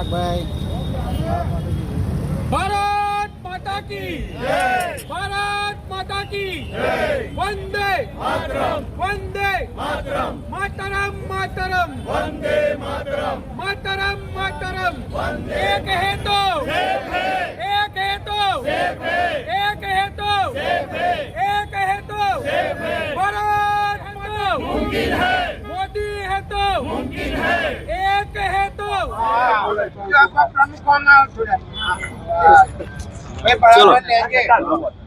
चिराग भारत माता की जय, भारत माता की जय, वंदे मातरम, वंदे मातरम, मातरम मातरम, वंदे मातरम, मातरम मातरम, वंदे। एक है तो एक है तो एक है तो एक है तो भारत माता मुमकिन है, मोदी है तो मुमकिन है, एक है तो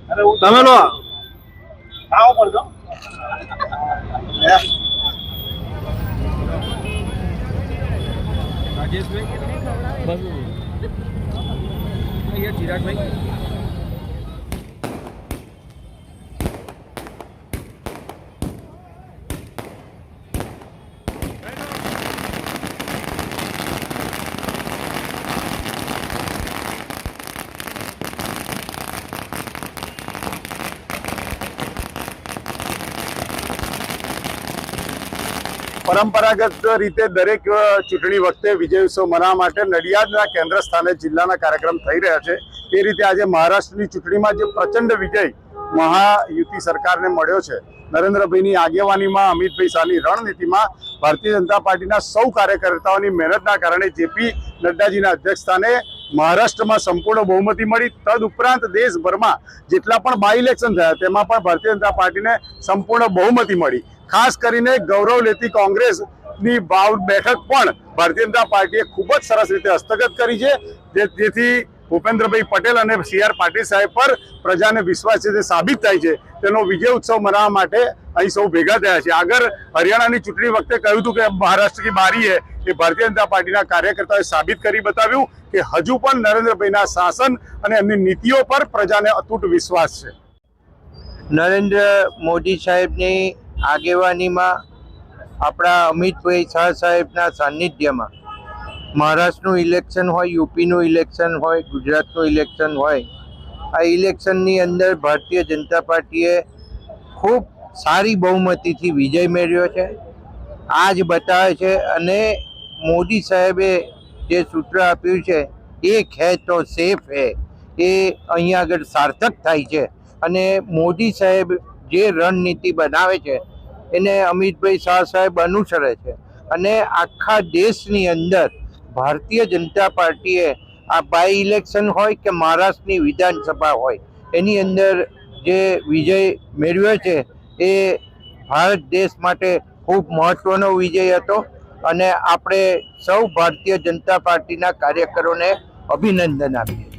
चलो તમે લો આવો પડજો રાજેશભાઈ બસ અહીંયા ચિરાગભાઈ પરંપરાગત રીતે દરેક ચૂંટણી વખતે વિજય ઉત્સવ મનાવવા માટે નડિયાદના કેન્દ્ર સ્થાને જિલ્લાના કાર્યક્રમ થઈ રહ્યા છે। એ રીતે આજે મહારાષ્ટ્રની ચૂંટણીમાં જે પ્રચંડ વિજય મહાયુતિ સરકારને મળ્યો છે, નરેન્દ્રભાઈની આગેવાનીમાં અમિતભાઈ શાહની રણનીતિમાં ભારતીય જનતા પાર્ટીના સૌ કાર્યકર્તાઓની મહેનતના કારણે જેપી નડ્ડાજીના અધ્યક્ષસ્થાને મહારાષ્ટ્રમાં સંપૂર્ણ બહુમતી મળી। તદુપરાંત દેશભરમાં જેટલા પણ બાય ઇલેક્શન થયા તેમાં પણ ભારતીય જનતા પાર્ટીને સંપૂર્ણ બહુમતી મળી। ખાસ કરીને ગૌરવ લેતી કોંગ્રેસની બેઠક પણ ભારતીય જનતા પાર્ટીએ ખૂબ જ સરસ રીતે હસ્તગત કરી છે, જેથી ભૂપેન્દ્રભાઈ પટેલ અને CR પાટીલ સાહેબ પર પ્રજાને વિશ્વાસ છે તે સાબિત થાય છે। તેનો વિજય ઉત્સવ મનાવવા માટે અહીં સૌ ભેગા થયા છે। આગળ હરિયાણાની ચૂંટણી વખતે કહ્યું હતું કે મહારાષ્ટ્ર કી બારી है, એ ભારતીય જનતા પાર્ટીના કાર્યકર્તાઓએ સાબિત કરી બતાવ્યું કે હજુ પણ નરેન્દ્રભાઈના શાસન અને એમની નીતિઓ પર પ્રજાને અતૂટ વિશ્વાસ છે। નરેન્દ્ર મોદી સાહેબની આગેવાનીમાં આપણા અમિતભાઈ શાહ સાહેબના સાનિધ્યમાં મહારાષ્ટ્રનું ઇલેક્શન હોય, યુપીનું ઇલેક્શન હોય, ગુજરાતનું ઇલેક્શન હોય, આ ઇલેક્શનની અંદર ભારતીય જનતા પાર્ટીએ ખૂબ સારી બહુમતીથી વિજય મેળવ્યો છે। આ જ બતાવે છે અને મોદી સાહેબે જે સૂત્ર આપ્યું છે એક હે તો સેફ હે, એ અહીંયા આગળ સાર્થક થાય છે। અને મોદી સાહેબ જે રણનીતિ બનાવે છે એને અમિતભાઈ શાહ સાહેબ અનુસરે છે અને આખા દેશની અંદર ભારતીય જનતા પાર્ટીએ આ બાય ઇલેક્શન હોય કે મહારાષ્ટ્રની વિધાનસભા હોય એની અંદર જે વિજય મેળવ્યો છે એ ભારત દેશ માટે ખૂબ મહત્વનો વિજય હતો અને આપણે સૌ ભારતીય જનતા પાર્ટીના કાર્યકરોને અભિનંદન આપીએ।